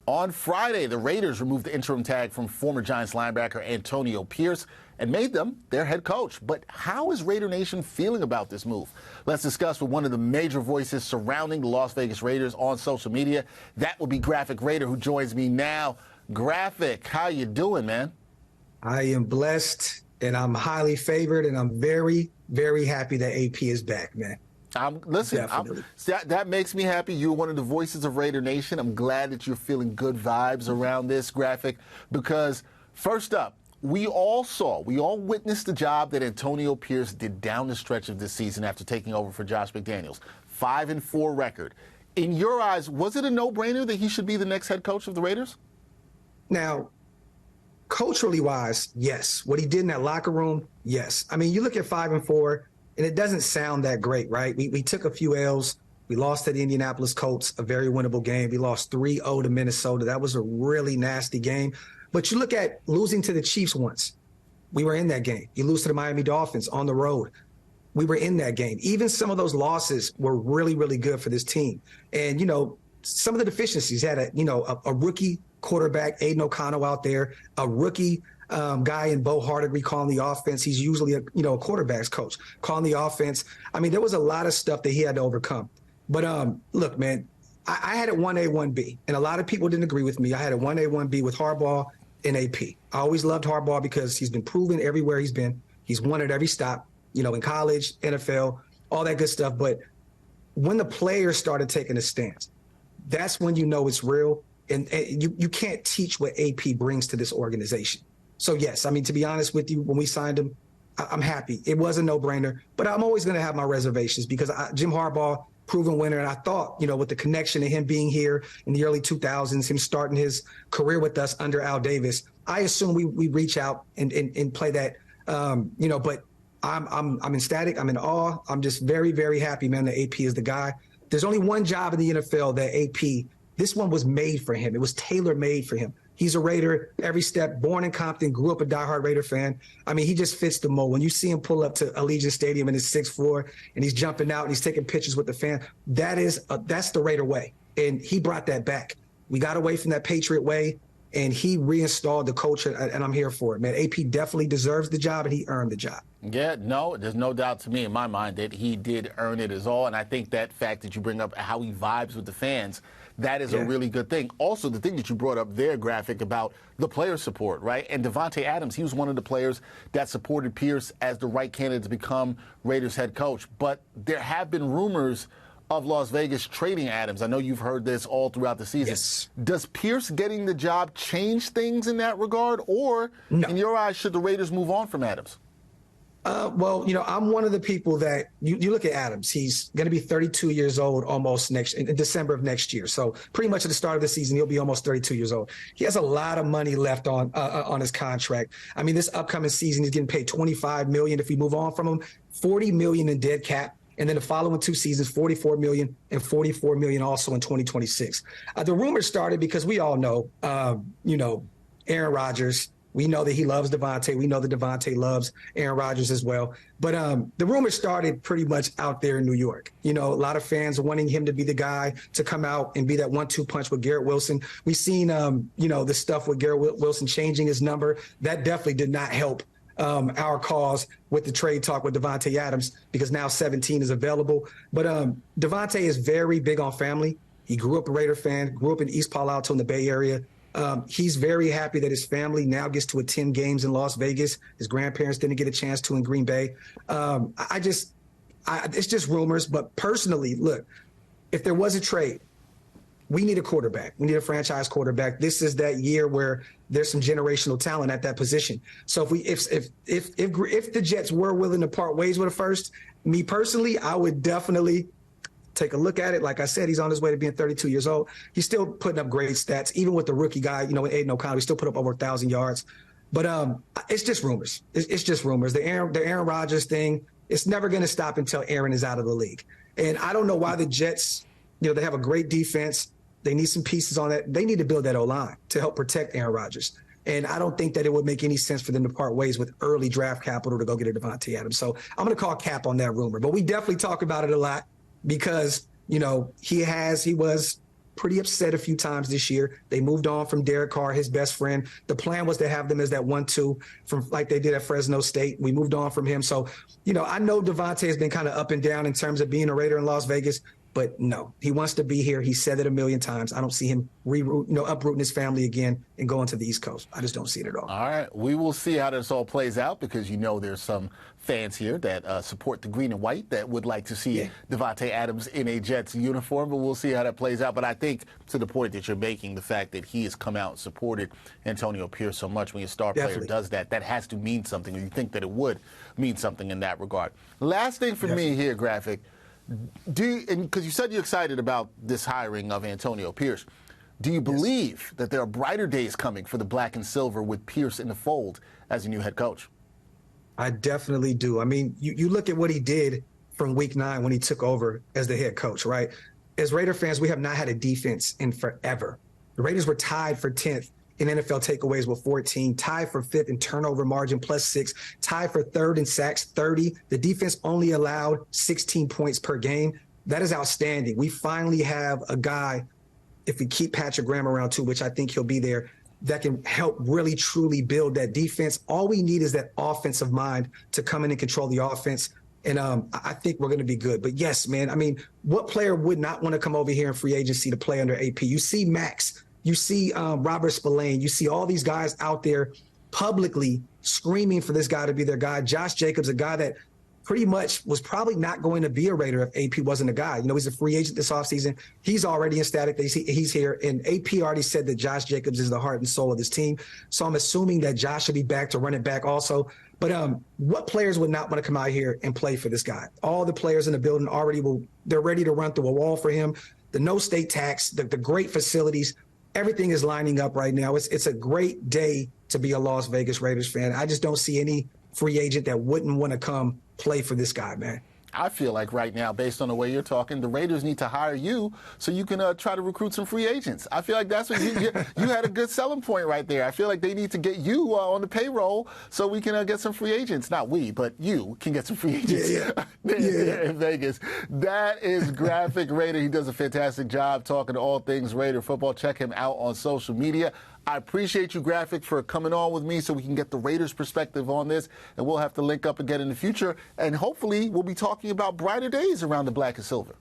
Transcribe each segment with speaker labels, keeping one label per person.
Speaker 1: On Friday, the Raiders removed the interim tag from former Giants linebacker Antonio Pierce and made them their head coach. But how is Raider Nation feeling about this move? Let's discuss with one of the major voices surrounding the Las Vegas Raiders on social media. That would be Graphk Raider, who joins me now. Graphk, how you doing, man?
Speaker 2: I am blessed, and I'm highly favored, and I'm very, very happy that AP is back, man.
Speaker 1: That makes me happy. You're one of the voices of Raider Nation. I'm glad that you're feeling good vibes around this, Graphk, because first up, we all witnessed the job that Antonio Pierce did down the stretch of this season after taking over for Josh McDaniels. 5-4 record. In your eyes, was it a no-brainer that he should be the next head coach of the Raiders?
Speaker 2: Now, culturally wise, yes. What he did in that locker room, yes. I mean, you look at 5-4, and it doesn't sound that great, right? We took a few L's. We lost to the Indianapolis Colts, a very winnable game. We lost 3-0 to Minnesota. That was a really nasty game. But you look at losing to the Chiefs once. We were in that game. You lose to the Miami Dolphins on the road. We were in that game. Even some of those losses were really, really good for this team. And, you know, some of the deficiencies had a rookie quarterback, Aiden O'Connell out there, a rookie guy in Bo Hardigree calling the offense. He's usually a quarterback's coach calling the offense. I mean, there was a lot of stuff that he had to overcome. But look, man, I had it 1A, 1B, and a lot of people didn't agree with me. I had it 1A, 1B with Harbaugh and AP. I always loved Harbaugh because he's been proven everywhere he's been. He's won at every stop, in college, NFL, all that good stuff. But when the players started taking a stance, that's when you know it's real. And you can't teach what AP brings to this organization. So, yes, I mean, to be honest with you, when we signed him, I'm happy. It was a no-brainer. But I'm always going to have my reservations because Jim Harbaugh, proven winner, and I thought, with the connection to him being here in the early 2000s, him starting his career with us under Al Davis, I assume we reach out and play that, But I'm ecstatic. I'm in awe. I'm just very, very happy, man, that AP is the guy. There's only one job in the NFL that AP, this one was made for him. It was tailor-made for him. He's a Raider every step, born in Compton, grew up a diehard Raider fan. I mean, he just fits the mold. When you see him pull up to Allegiant Stadium in his 6'4", and he's jumping out and he's taking pictures with the fan, that's the Raider way. And he brought that back. We got away from that Patriot way, and he reinstalled the culture, and I'm here for it, man. AP definitely deserves the job, and he earned the job.
Speaker 1: Yeah, no, there's no doubt to me in my mind that he did earn it as all. And I think that fact that you bring up how he vibes with the fans, that is a really good thing. Also, the thing that you brought up there, Graphk, about the player support, right? And Devonte Adams, he was one of the players that supported Pierce as the right candidate to become Raiders head coach. But there have been rumors of Las Vegas trading Adams. I know you've heard this all throughout the season. Yes. Does Pierce getting the job change things in that regard? Or, in your eyes, should the Raiders move on from Adams?
Speaker 2: Well, I'm one of the people that you look at Adams. He's going to be 32 years old almost in December of next year. So pretty much at the start of the season, he'll be almost 32 years old. He has a lot of money left on his contract. I mean, this upcoming season, he's getting paid $25 million if we move on from him, $40 million in dead cap. And then the following two seasons, $44 million and $44 million also in 2026. The rumors started because we all know, Aaron Rodgers. We know that he loves Devonte. We know that Devonte loves Aaron Rodgers as well. But the rumors started pretty much out there in New York. A lot of fans wanting him to be the guy to come out and be that 1-2 punch with Garrett Wilson. We've seen, the stuff with Garrett Wilson changing his number. That definitely did not help our cause with the trade talk with Devonte Adams because now 17 is available. But Devonte is very big on family. He grew up a Raider fan, grew up in East Palo Alto in the Bay Area. He's very happy that his family now gets to attend games in Las Vegas. His grandparents didn't get a chance to in Green Bay. It's just rumors. But personally, look, if there was a trade, we need a quarterback. We need a franchise quarterback. This is that year where there's some generational talent at that position. So if the Jets were willing to part ways with a first, me personally, I would definitely take a look at it. Like I said, he's on his way to being 32 years old. He's still putting up great stats, even with the rookie guy, Aiden O'Connell. He still put up over 1,000 yards. But it's just rumors. It's just rumors. The Aaron Rodgers thing, it's never going to stop until Aaron is out of the league. And I don't know why the Jets, they have a great defense. They need some pieces on that. They need to build that O-line to help protect Aaron Rodgers. And I don't think that it would make any sense for them to part ways with early draft capital to go get a Devonte Adams. So I'm going to call cap on that rumor. But we definitely talk about it a lot because, he was pretty upset a few times this year. They moved on from Derek Carr, his best friend. The plan was to have them as that 1-2 from like they did at Fresno State. We moved on from him. So, I know Devonte has been kind of up and down in terms of being a Raider in Las Vegas. But no, he wants to be here. He said it a million times. I don't see him uprooting his family again and going to the East Coast. I just don't see it at all.
Speaker 1: All right. We will see how this all plays out because there's some fans here that support the green and white that would like to see Devonte Adams in a Jets uniform, but we'll see how that plays out. But I think to the point that you're making, the fact that he has come out and supported Antonio Pierce so much, when your star player does that, that has to mean something, or you think that it would mean something in that regard. Last thing for me here, Graphk. Because you said you're excited about this hiring of Antonio Pierce, do you believe that there are brighter days coming for the black and silver with Pierce in the fold as a new head coach?
Speaker 2: I definitely do. I mean, you look at what he did from week 9 when he took over as the head coach, right? As Raider fans, we have not had a defense in forever. The Raiders were tied for 10th in NFL takeaways with 14, tied for 5th in turnover margin +6, tied for 3rd in sacks 30. The defense only allowed 16 points per game. That is outstanding. We finally have a guy, if we keep Patrick Graham around too, which I think he'll be there, that can help really truly build that defense. All we need is that offensive mind to come in and control the offense. And I think we're going to be good. But yes, man, I mean, what player would not want to come over here in free agency to play under AP? You see Max. You see Robert Spillane. You see all these guys out there publicly screaming for this guy to be their guy. Josh Jacobs, a guy that pretty much was probably not going to be a Raider if AP wasn't a guy. He's a free agent this offseason. He's already ecstatic that he's here. And AP already said that Josh Jacobs is the heart and soul of this team. So I'm assuming that Josh will be back to run it back also. But what players would not want to come out here and play for this guy? All the players in the building they're ready to run through a wall for him. The no state tax, the great facilities. Everything is lining up right now. It's a great day to be a Las Vegas Raiders fan. I just don't see any free agent that wouldn't want to come play for this guy, man.
Speaker 1: I feel like right now, based on the way you're talking, the Raiders need to hire you so you can try to recruit some free agents. I feel like that's what you had a good selling point right there. I feel like they need to get you on the payroll so we can get some free agents. Not we, but you can get some free agents in Vegas. That is Graphk Raider. He does a fantastic job talking to all things Raider football. Check him out on social media. I appreciate you, Graphk, for coming on with me so we can get the Raiders' perspective on this, and we'll have to link up again in the future, and hopefully we'll be talking about brighter days around the black and silver.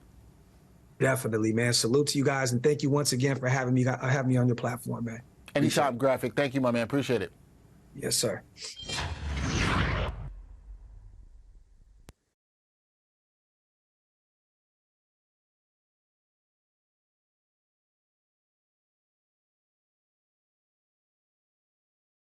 Speaker 2: Definitely, man. Salute to you guys, and thank you once again for having me on your platform, man.
Speaker 1: Anytime, Graphk. Thank you, my man. Appreciate it.
Speaker 2: Yes, sir.